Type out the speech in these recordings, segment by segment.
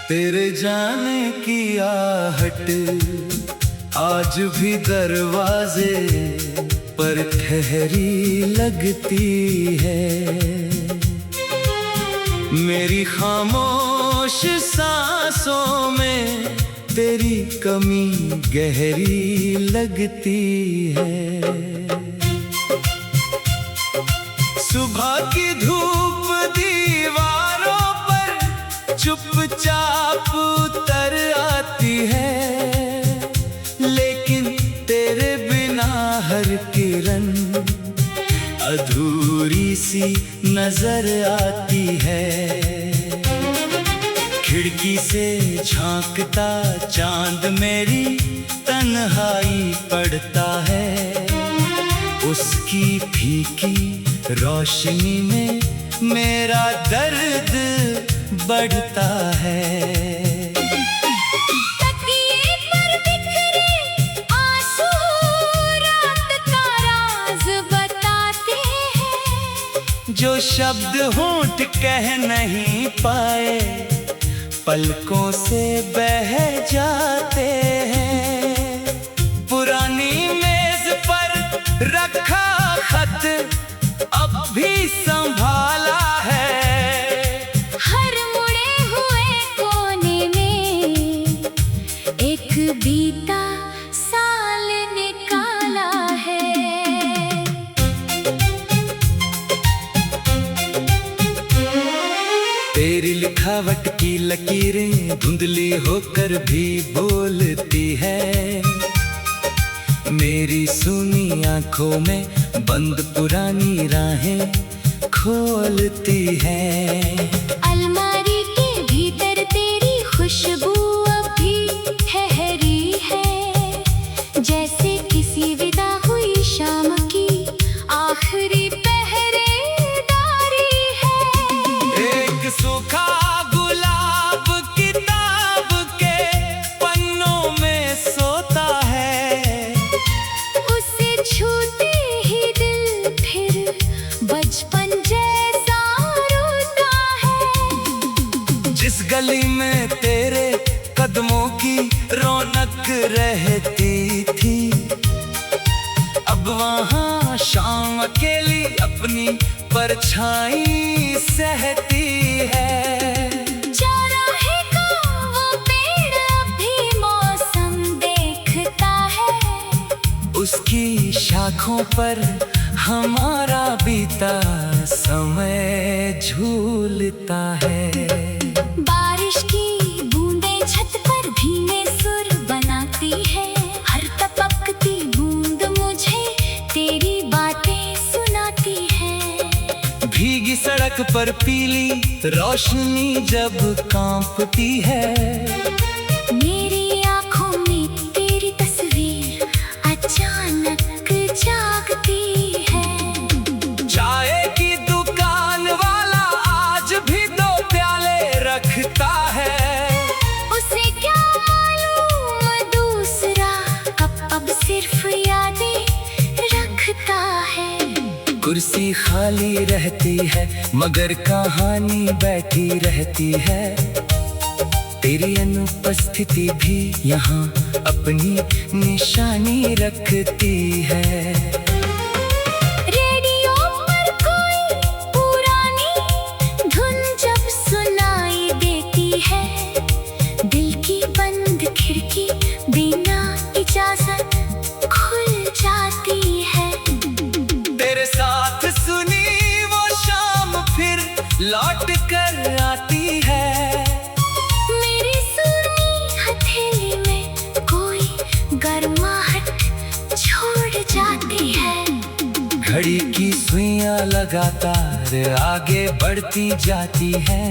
तेरे जाने की आहट आज भी दरवाजे पर ठहरी लगती है। मेरी खामोश सांसों में तेरी कमी गहरी लगती है। सुबह की धूप दीवारों पर चुपचाप उतर आती है, लेकिन तेरे बिना हर किरण अधूरी सी नजर आती है। खिड़की से झांकता चांद मेरी तन्हाई पड़ता है। उसकी फीकी रोशनी में मेरा दर्द बढ़ता है। तकिए पर बिखरे आंसू रात का राज बताते हैं, जो शब्द होंठ कह नहीं पाए पलकों से बह जाते हैं। पुरानी मेज पर रखा खत अब भी संभाला है। हर मुड़े हुए कोने में एक बीता साल निकाला है। तेरी लिखावट की लकीरें धुंधली होकर भी बोलती है। मेरी सुनी आंखों में बंद पुरानी राहें खोलती है। अलमारी के भीतर तेरी खुशबू अभी ठहरी है, जैसे किसी विदा हुई शाम की आखिरी पहरेदारी है। एक सूखा गुलाब किताब के पन्नों में सोता है। उसे छूते ही दिल फिर बचपन जैसा रोता है। जिस गली में तेरे कदमों की रौनक रहती थी, अब वहाँ शाम अकेली अपनी परछाई सहती है। चौराहे का वो पेड़ अभी मौसम देखता है, उसकी शाखों पर हमारा बीता समय झूलता है। बारिश की बूंदें छत पर भीगे सुर बनाती है। हर टपकती बूंद मुझे तेरी बातें सुनाती है। भीगी सड़क पर पीली रोशनी जब कांपती है, मेरी आंखों में तेरी तस्वीर अचानक जागती है। चाय की दुकान वाला आज भी 2 प्याले रखता है। उसे क्या मालूम दूसरा कप अब सिर्फ यादें रखता है। कुर्सी खाली रहती है मगर कहानी बैठी रहती है। तेरी अनुपस्थिति भी यहाँ अपनी निशानी रखती है। रेडियो पर कोई पुरानी धुन जब सुनाई देती है, दिल की बंद खिड़की बिना इजाजत खुल जाती है। तेरे साथ सुनी वो शाम फिर लौट कर आती है। मेरी सुनी हथेली में कोई गर्माहट छोड़ जाती है। घड़ी की सुइयां लगातार आगे बढ़ती जाती है।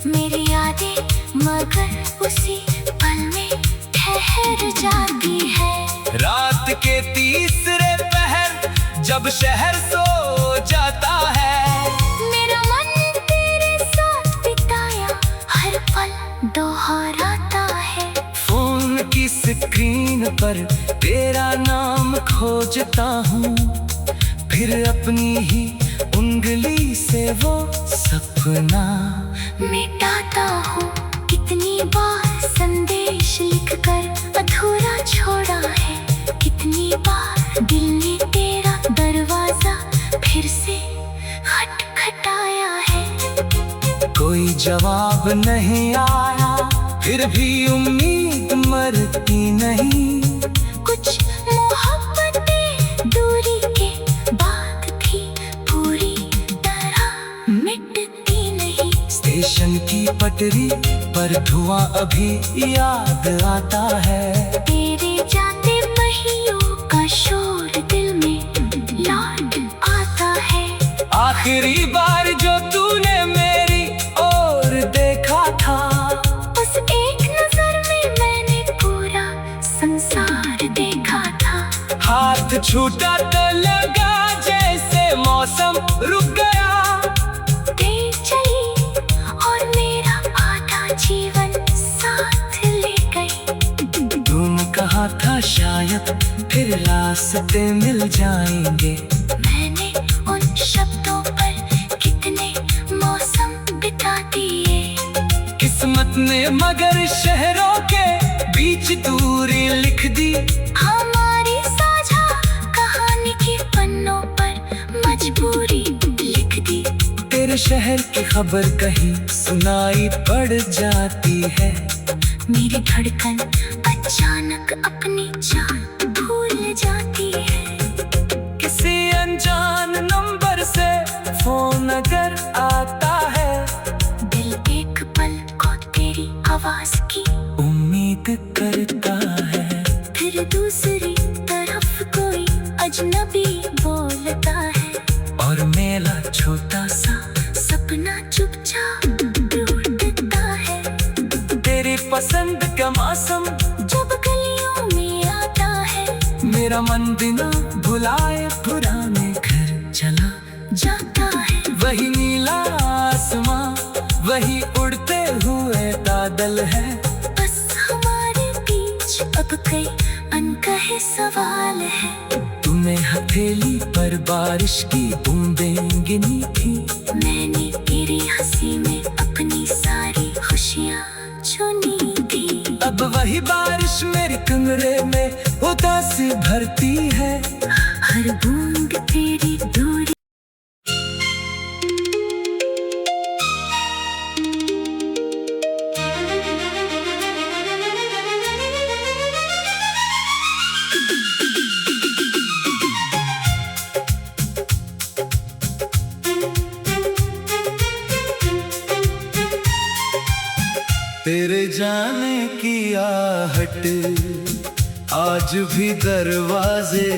मेरी यादें मगर उसी पल में ठहर जाती है। रात के तीसरे पहर जब शहर सो जाता है, मेरा मन तेरे साथ बिताया हर पल दोहराता है। फोन की स्क्रीन पर तेरा नाम खोजता हूँ, फिर अपनी ही उंगली से वो सपना मिटाता हूँ। कितनी बार संदेश लिखकर अधूरा छोड़ा है, कितनी बार दिल ने तेरा दरवाजा फिर से खटखटाया है। कोई जवाब नहीं आया, फिर भी उम्मीद मरती नहीं। कुछ मोहब्बतें दूरी के बाद भी पूरी तरह मिटती नहीं। स्टेशन की पटरी पर धुआं अभी याद आता है। तेरे जाते पहियों का शोर दिल में लौट आता है। आखिरी बार जो तूने मेरी ओर देखा था, उस एक नजर में मैंने पूरा संसार देखा था। हाथ छूटा तो लगा जैसे मौसम रुक गया। तेज चली और मेरा आधा जीवन साथ ले गई। तूने कहा था शायद फिर रास्ते मिल जाएंगे। मैंने उन शब्दों पर कितने मौसम बिता दिए। किस्मत ने मगर शहरों के बीच दूरी लिख दी। हमारी साझा कहानी के पन्नों पर मजबूरी लिख दी। तेरे शहर की खबर कहीं सुनाई पड़ जाती है। मेरी धड़कन अचानक अपनी जान भूल जाती है। किसी अनजान नंबर से फोन अगर आता है, दिल एक पल को तेरी आवाज की उम्मीद करता है। फिर दूसरी तरफ कोई अजनबी बोलता है, और मेरा छोटा सा सपना चुपचाप टूटता है। तेरी पसंद का मौसम जब गलियों में आता है, मेरा मन बिना भुलाए पुराने घर चला जाता है। वही नीला आसमां, वही उड़ते हुए बादल है। बस हमारे बीच अब कई अनकहे सवाल है। तूने हथेली पर बारिश की बूंदें गिनी थी। मैंने तेरी हंसी में अपनी सारी खुशियाँ चुनी थी। अब वही बारिश मेरे कमरे में उदासी भरती है। हर बूंद तेरी दूरी तेरे जाने की आहट आज भी दरवाजे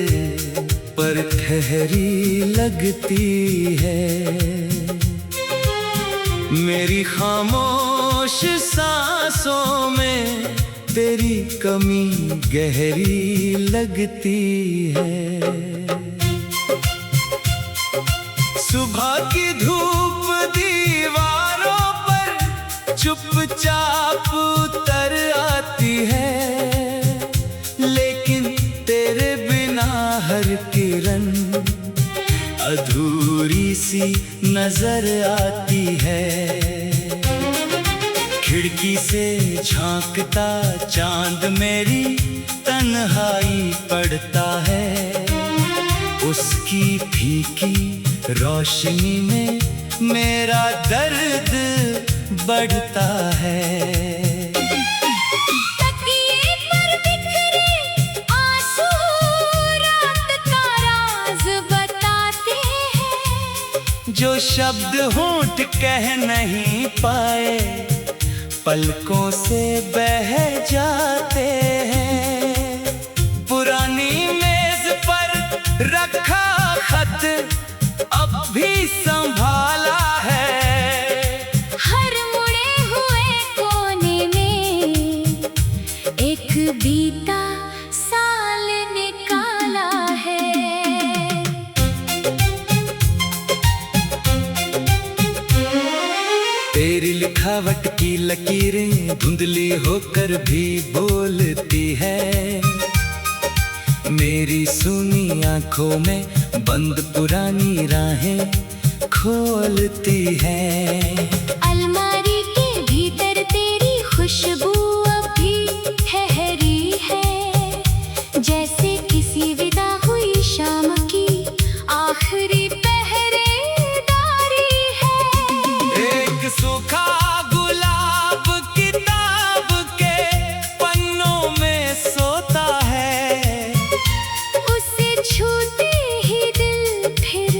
पर ठहरी लगती है। मेरी खामोश सांसों में तेरी कमी गहरी लगती है। सुबह की धूप दीवारों पर चुपचाप उतर आती है, लेकिन तेरे बिना हर किरण अधूरी सी नजर आती है। खिड़की से झांकता चांद मेरी तन्हाई पड़ता है। उसकी फीकी रोशनी में मेरा दर्द बढ़ता है। तकिए पर बिखरे आंसू रात का राज बताते हैं। जो शब्द होंठ कह नहीं पाए पलकों से बह जाते हैं। पुरानी मेज पर रखा खत अब भी संभाला है। हर मुड़े हुए कोने में एक बीता साल निकाला है। तेरी लिखावट की लकीरें धुंधली होकर भी बोलती है। मेरी सुनी आंखों में बंद पुरानी राहें खोलती है। अलमारी के भीतर तेरी खुशबू अभी ठहरी है, जैसे किसी विदा हुई शाम की आखिरी पहरेदारी है। एक सूखा गुलाब किताब के पन्नों में सोता है, उसे छूते ही दिल फिर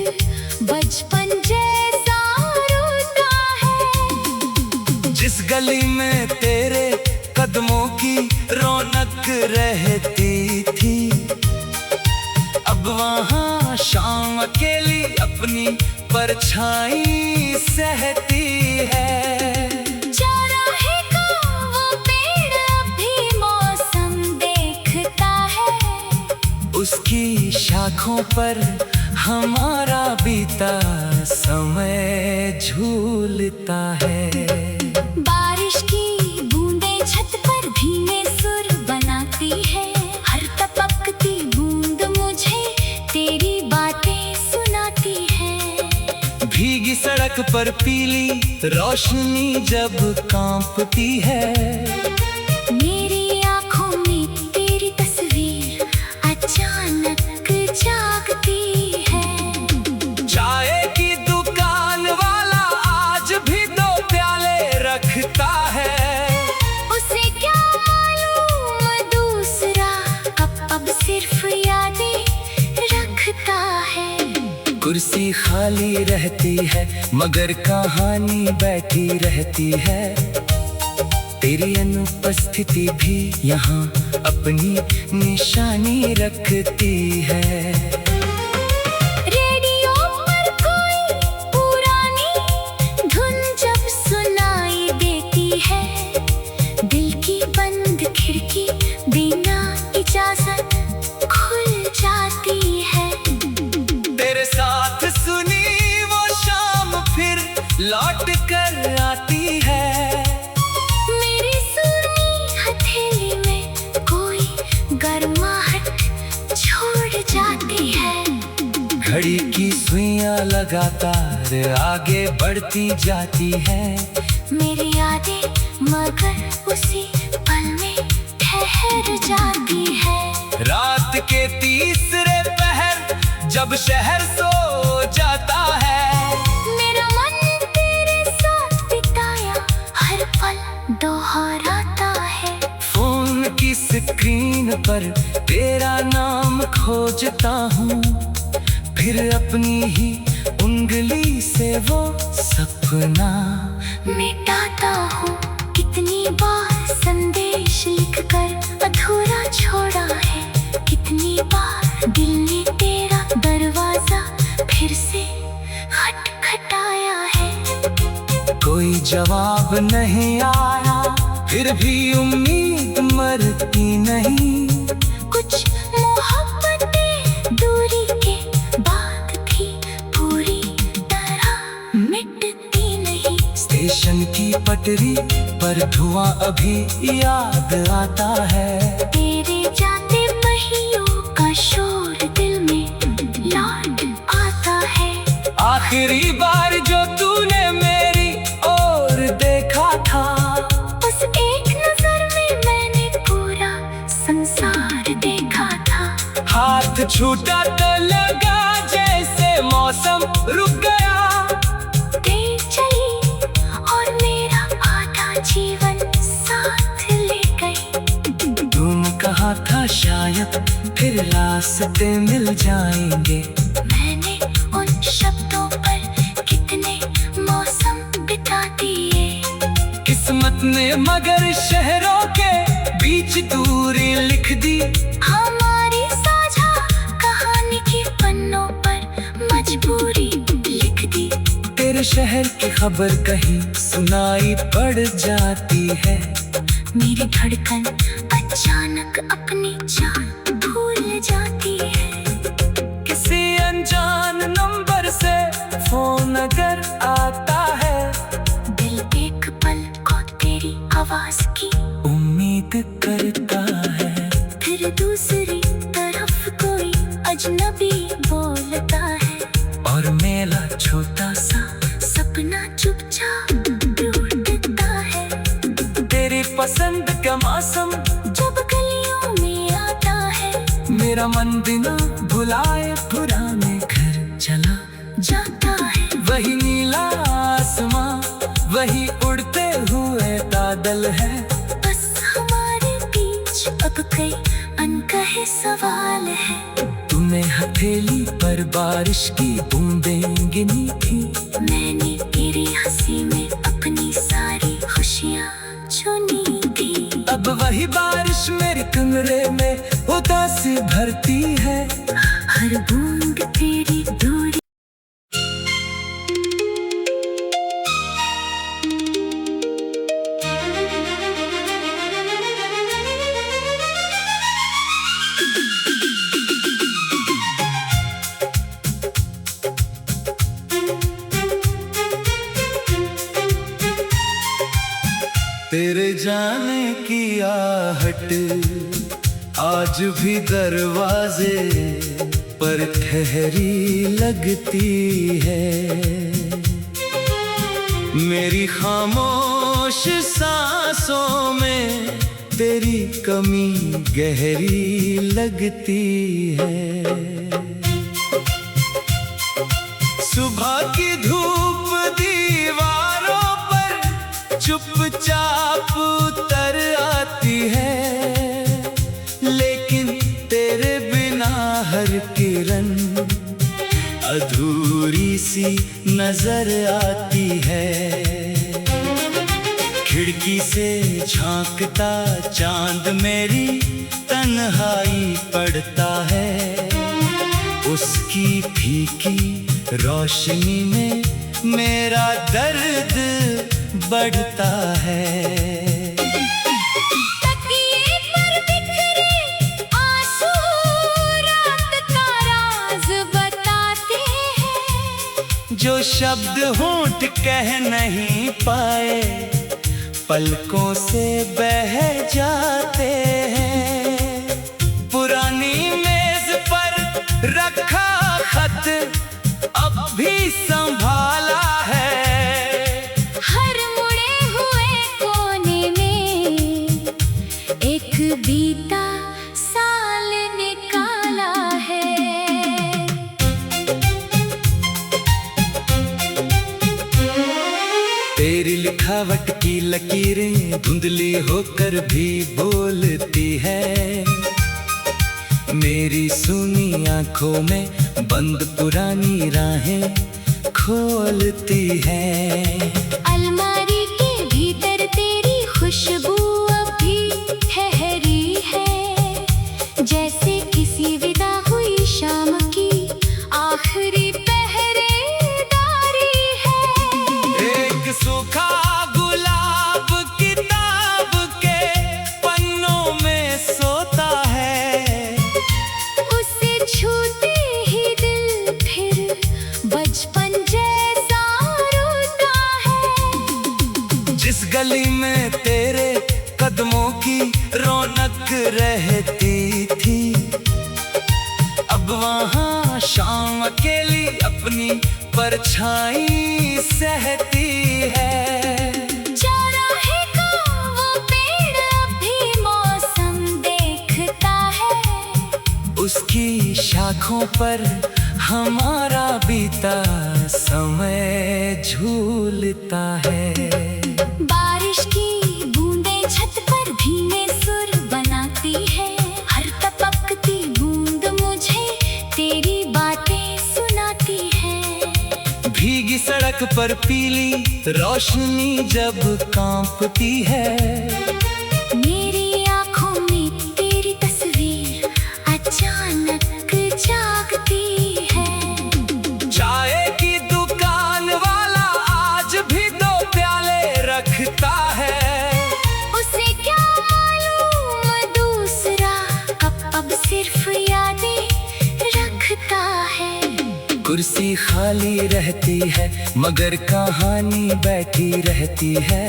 बचपन जैसा रोता है। जिस गली में तेरे कदमों की रौनक रहती थी, अब वहाँ शाम अकेली अपनी परछाई सहती है। चौराहे का वो पेड़ अभी मौसम देखता है, उसकी शाखों पर हमारा बीता समय झूलता है। बारिश की बूंदें छत पर भीगे सुर बनाती है, हर टपकती बूंद मुझे तेरी बातें सुनाती है। भीगी सड़क पर पीली रोशनी जब कांपती है, मेरी आंखों में तेरी तस्वीर अचानक जागती है। चाय की दुकान वाला आज भी 2 प्याले रखता है, उसे क्या मालूम दूसरा कप अब सिर्फ यादें रखता है। कुर्सी खाली रहती है मगर कहानी बैठी रहती है। तेरी अनुपस्थिति भी यहाँ अपनी निशानी रखती है। रेडियो पर कोई पुरानी धुन जब सुनाई देती है, दिल की बंद खिड़की बिना इजाजत खुल जाती है। तेरे साथ सुनी वो शाम फिर लौट कर आती है। मेरी सुनी हथेली में कोई गर्माहट छोड़ जाती है। घड़ी की सुइयां लगातार आगे बढ़ती जाती है। मेरी यादें मगर उसी पल में ठहर जाती है। रात के तीसरे पहर जब शहर सो जाता है, मेरा मन तेरे साथ बिताया हर पल दोहराता है। फोन की स्क्रीन पर तेरा नाम खोजता हूँ, फिर अपनी ही उंगली से वो सपना मिटाता हूँ। कितनी बार संदेश लिखकर अधूरा छोड़ा है, कितनी बार दिल ने तेरा दरवाजा फिर से खटखटाया है। कोई जवाब नहीं आया, फिर भी उम्मीद मरती नहीं। कुछ मोहब्बतें दूरी के बाद भी पूरी तरह मिटती नहीं। स्टेशन की पटरी पर धुआं अभी याद आता है। तेरे जाते पहियों का शोर दिल में लौट आता है। आखिरी बार जो तूने मेरी ओर देखा था, उस एक नजर में मैंने पूरा संसार देखा था। हाथ छूटा तो लगा जैसे मौसम रुक गया। तेज चली और मेरा आधा जीवन साथ ले गई। तुम कहा था शायद फिर रास्ते मिल जाएंगे। मैंने उन शब्दों पर कितने मौसम बिता दिए। किस्मत ने मगर शहरों के बीच दूरी लिख दी। हमारी साझा कहानी के पन्नों पर मजबूरी लिख दी। तेरे शहर की खबर कहीं सुनाई पड़ जाती है। मेरी धड़कन अचानक अपनी जान भूल जाती है। किसी अनजान नंबर से फोन अगर आता है, दिल एक पल को तेरी आवाज की उम्मीद करता है। फिर दूसरी तरफ कोई अजनबी बोलता है, और मेरा छोटा सा सपना चुपचाप टूटता है। तेरी पसंद का मौसम जब गलियों में आता है, मेरा मन बिना भुलाए पुराने घर चला जाता है। वही नीला आसमां, वही उड़ते हुए बादल है। बस हमारे बीच अब कई अनकहे सवाल है। तूने हथेली पर बारिश की बूंदें गिनी थी, मैंने तेरी हंसी में अपनी सारी खुशियाँ चुनी थी। अब वही बारिश मेरे कमरे में उदासी भरती है। हर बूंद तेरी दूरी तेरे जाने की आहट आज भी दरवाजे पर ठहरी लगती है। मेरी खामोश सांसों में तेरी कमी गहरी लगती है। सुबह की धूप दीवारों पर चुपचाप उतर आती है, लेकिन तेरे बिना हर किरण अधूरी सी नजर आती है। खिड़की से झांकता चांद मेरी तन्हाई पड़ता है। उसकी फीकी रोशनी में मेरा दर्द बढ़ता है। तकिए पर बिखरे आंसू रात का राज बताते हैं। जो शब्द होंठ कह नहीं पाए पलकों से बह जाते हैं। पुरानी मेज पर रखा खत अब भी संभाला है। हर मुड़े हुए कोने में एक बीता साल निकाला है। तेरी लिखावट की लकीरें धुंधली होकर भी बोलती है। मेरी सुनी आंखों में बंद पुरानी राहें खोलती है। अलमारी के भीतर तेरी खुशबू अभी ठहरी है, जैसे किसी विदा हुई शाम की आखिरी पहरेदारी है। एक सूखा गुलाब किताब के पन्नों में सोता है। उसे छूते ही दिल फिर बचपन जैसा रोता है। जिस गली में तेरे कदमों की रौनक रहती थी, अब वहाँ शाम अकेली अपनी परछाई सहती है। चौराहे का वो पेड़ अभी मौसम देखता है। उसकी शाखों पर हमारा बीता समय झूलता है। बारिश की बूंदें छत पर भीने सुर बनाती है। हर टपकती बूंद मुझे तेरी बातें सुनाती है। भीगी सड़क पर पीली रोशनी जब कांपती है, मेरी आंखों में तेरी तस्वीर अचानक जागती है। चाय की दुकान वाला आज भी 2 प्याले रखता है। उसे क्या मालूम दूसरा कप अब सिर्फ यादें रखता है। कुर्सी खाली रहती है मगर कहानी बैठी रहती है।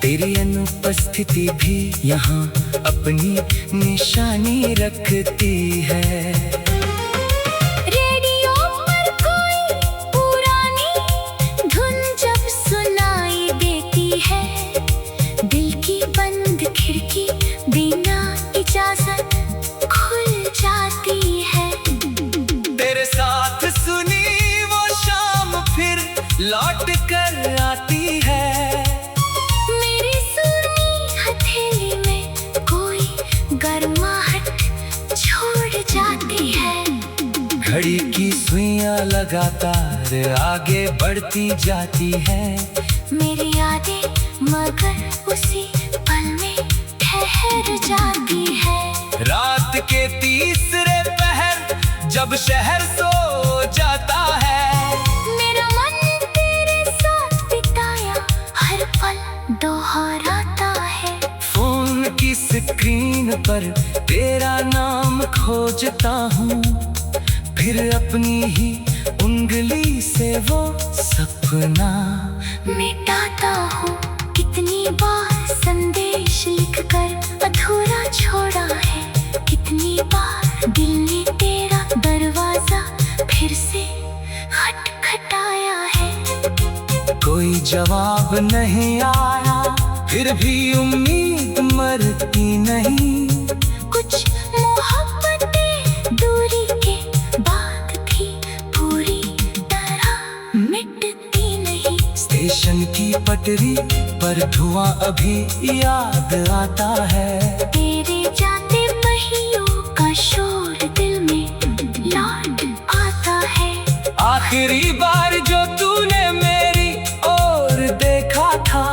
तेरी अनुपस्थिति भी यहाँ अपनी निशानी रखती है। रेडियो पर कोई पुरानी धुन जब सुनाई देती है, दिल की लौट कर आती है। मेरी सूनी हथेली में कोई गर्माहट छोड़ जाती है। घड़ी की सुइयां लगातार आगे बढ़ती जाती है। मेरी यादें मगर उसी पल में ठहर जाती है। रात के तीसरे पहर जब शहर सो जाता है, मेरा मन तेरे साथ बिताया हर पल दोहराता है। फोन की स्क्रीन पर तेरा नाम खोजता हूँ, फिर अपनी ही उंगली से वो सपना मिटाता हूँ। कितनी बार संदेश लिखकर अधूरा छोड़ा है, कितनी बार दिल ने तेरा दरवाजा फिर से खटखटाया है। कोई जवाब नहीं आया, फिर भी उम्मीद मरती नहीं। कुछ मोहब्बतें दूरी के बाद भी पूरी तरह मिटती नहीं। स्टेशन की पटरी पर धुआं अभी याद आता है। तेरे जाते पहियों का शोर दिल में लौट आता है। आखिरी बार जो तूने मेरी ओर देखा था,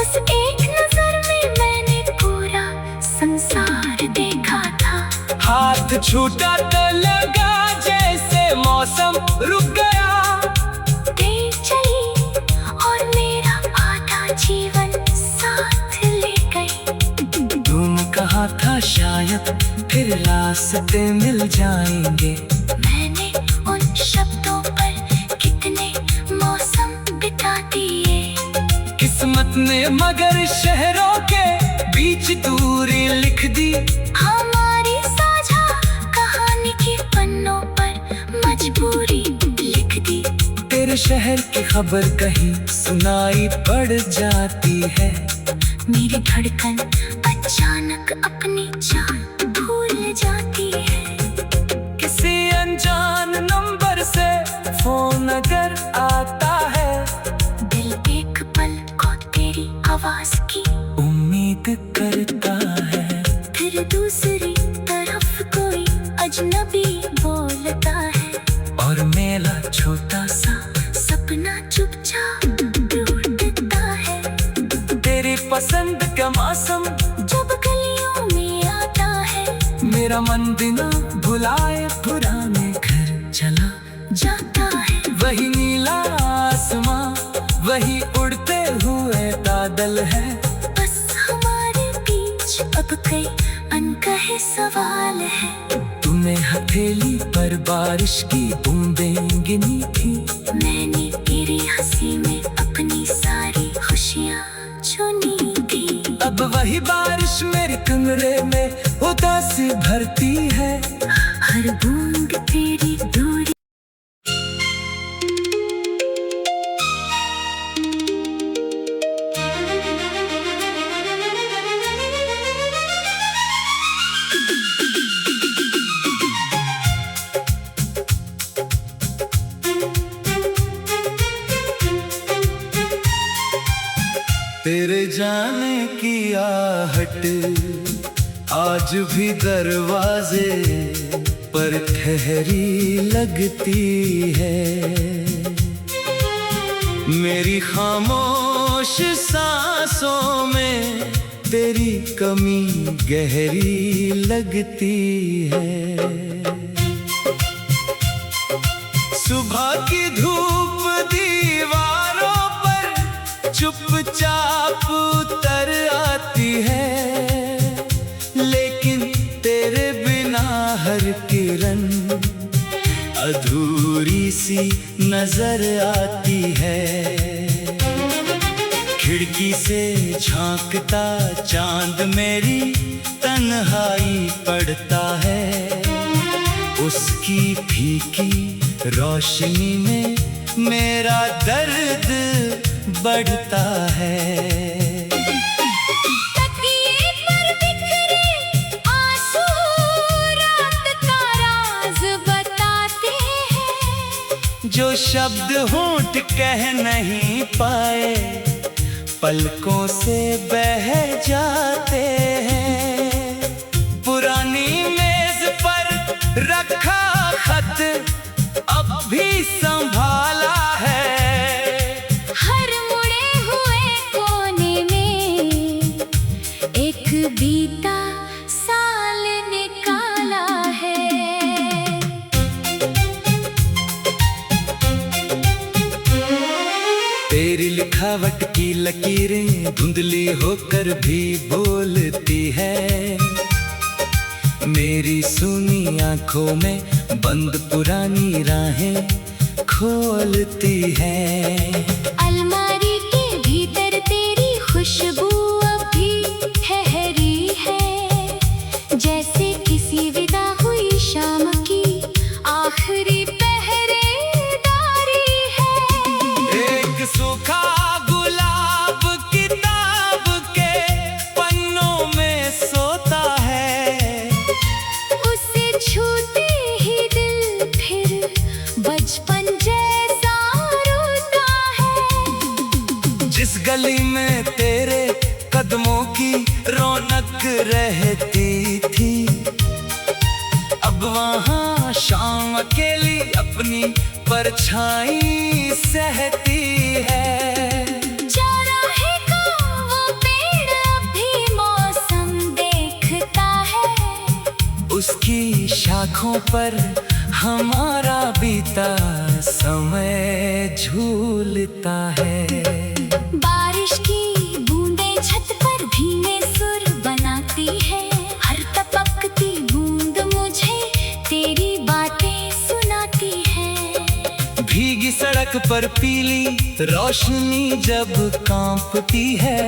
उस एक नजर में मैंने पूरा संसार देखा था। हाथ छूटा तो लगा जैसे मौसम रुक गया। तेज चली और मेरा आधा जीवन साथ ले गई। तूने कहा था शायद फिर रास्ते मिल जाएंगे। मैंने उन शब्दों पर कितने मौसम बिता दिए। किस्मत ने मगर शहरों के बीच दूरी लिख दी। हमारी साझा कहानी के पन्नों पर मजबूरी लिख दी। तेरे शहर की खबर कहीं सुनाई पड़ जाती है। मेरी धड़कन अचानक अपनी जान भूल जाती है। किसी अनजान नंबर से फोन अगर आता है, दिल एक पल को तेरी आवाज की उम्मीद करता है। फिर दूसरी तरफ कोई अजनबी बोलता है, और मेरा छोटा सा सपना चुपचाप टूटता है। तेरी पसंद का मौसम जब गलियों में आता है, मेरा मन बिना भुलाए पुराने घर चला जाता है। वही नीला आसमां, वही उड़ते हुए बादल है। बस हमारे बीच अब कई अनकहे सवाल है। तूने हथेली पर बारिश की बूंदें गिनी थी। मैंने तेरी हंसी में अपनी सारी खुशियाँ चुनी थी। अब वही बारिश मेरे कमरे में उदासी भरती है। हर बूंद तेरी दूरी तेरे जाने की आहट आज भी दरवाजे पर ठहरी लगती है। मेरी खामोश सांसों में तेरी कमी गहरी लगती है। सुबह की धूप दीवारों पर चुपचाप उतर आती है, लेकिन तेरे बिना हर किरण अधूरी सी नजर आती है। खिड़की से झांकता चांद मेरी तन्हाई पड़ता है। उसकी फीकी रोशनी में मेरा दर्द बढ़ता है। तकिए पर बिखरे आंसू रात का राज बताते हैं। जो शब्द होंठ कह नहीं पाए पलकों से बह जाते हैं। पुरानी मेज पर रखा खत अब भी संभाला है। हर मुड़े हुए कोने में एक बीता साल निकाला है। तेरी लिखावट की लकीरें धुंधली होकर भी बोलती है। मेरी सुनी आंखों में बंद पुरानी राहें खोलती है। अलमारी के भीतर तेरी खुशबू अभी ठहरी है, जैसे किसी विदा हुई शाम की आखिरी पहरेदारी है। एक सूखा गुलाब किताब के पन्नों में सोता है। उसे छूते ही दिल फिर बचपन जैसा रोता है। जिस गली में तेरे कदमों की रौनक रहती थी अब वहाँ शाम अकेली अपनी परछाई सहती है। चौराहे का वो पेड़ अभी मौसम देखता है, उसकी शाखों पर हमारा बीता समय झूलता है। बारिश की बूंदें छत पर भीगे सुर बनाती है। हर टपकती बूंद मुझे तेरी बातें सुनाती है। भीगी सड़क पर पीली रोशनी जब कांपती है।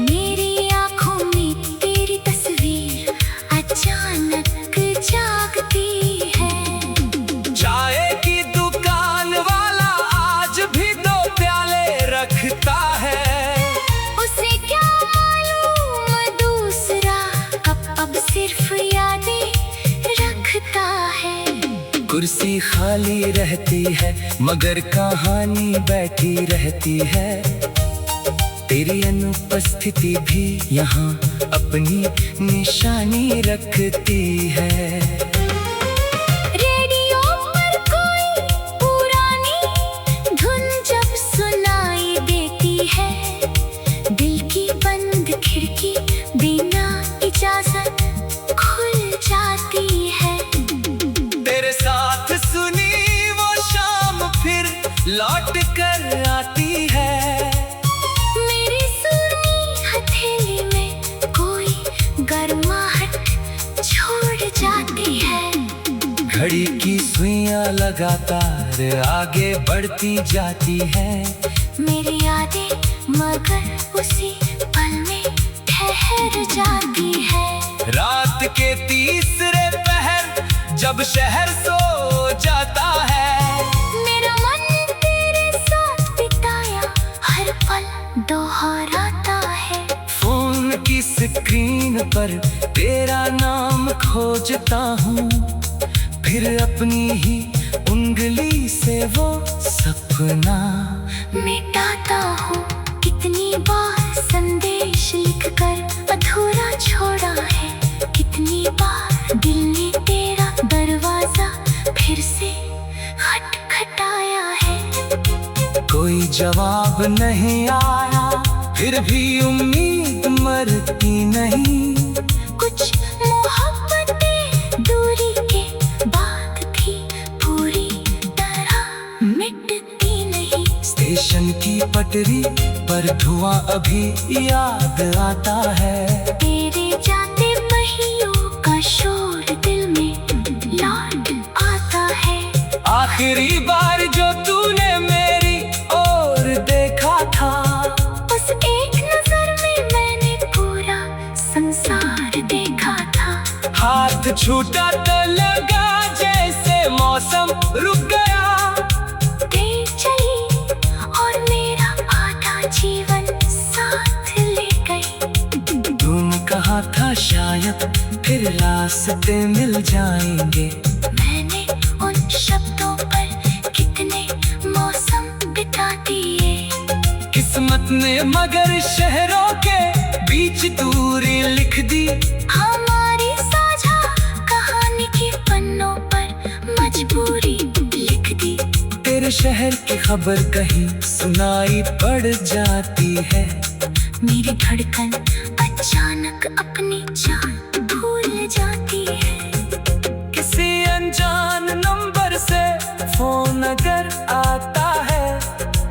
मेरी आंखों में तेरी तस्वीर अचानक जागती है। चाय की दुकान वाला आज भी 2 प्याले रखता है। उसे क्या मालूम दूसरा कप अब सिर्फ यादें रखता है। कुर्सी खाली रहती है मगर कहानी बैठी रहती है। तेरी अनुपस्थिति भी यहाँ अपनी निशानी रखती है। रेडियो पर कोई पुरानी धुन जब सुनाई देती है, दिल की बंद खिड़की बिना इजाजत खुल जाती है। तेरे साथ सुनी वो शाम फिर लौट कर आती है। मेरी सुनी हथेली में कोई गर्माहट छोड़ जाती है। घड़ी की सुइयां लगातार आगे बढ़ती जाती है। मेरी यादें मगर उसी पल में ठहर जाती है। रात के तीसरे पहर जब शहर सो जाता है। मेरा मन तेरे साथ बिताया हर पल दोहराता है। फोन की स्क्रीन पर तेरा नाम खोजता हूँ, फिर अपनी ही उंगली से वो सपना मिटाता हूँ। कितनी बार संदेश लिखकर अधूरा छोड़ा है, कितनी बार दिल ने तेरा दरवाजा फिर से खटखटाया है। कोई जवाब नहीं आया फिर भी उम्मीद मरती नहीं। कुछ मोहब्बतें दूरी के बाद भी पूरी तरह मिटती नहीं। स्टेशन की पटरी पर धुआं अभी याद आता है। तेरे जाते पहियों का शोर दिल में लौट आता है। आखिरी बार जो तूने मेरी ओर देखा था, उस एक नजर में मैंने पूरा संसार देखा था। हाथ छूटा तो लगा जैसे मौसम रुक गया। देर चली और मेरा आधा जीवन साथ ले गई। तूने कहा था शायद फिर रास्ते मिल जाएंगे। मैंने उन शब्दों पर सपने मगर शहरों के बीच दूरी लिख दी। हमारी साझा कहानी की पन्नों पर मजबूरी लिख दी। तेरे शहर की खबर कहीं सुनाई पड़ जाती है। मेरी धड़कन अचानक अपनी जान भूल जाती है। किसी अनजान नंबर से फोन अगर आता है,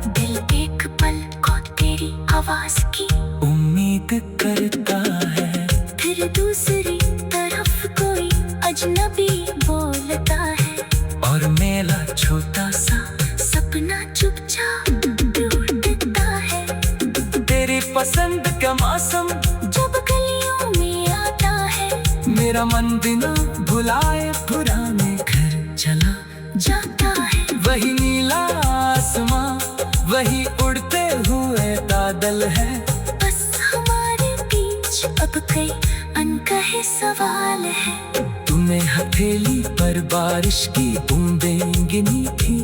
दिल एक पल को तेरी आवाज की उम्मीद करता है। फिर दूसरी तरफ कोई अजनबी बोलता है, और मेरा छोटा सा सपना चुपचाप टूटता है। तेरी पसंद का मौसम जब गलियों में आता है, मेरा मन बिना भुलाए पुराने घर चला जाता है। वही नीला आसमां, वही उड़ते हुए बादल है। बस हमारे बीच अब कई अनकहे सवाल है। तूने हथेली पर बारिश की बूंदें गिनी थी।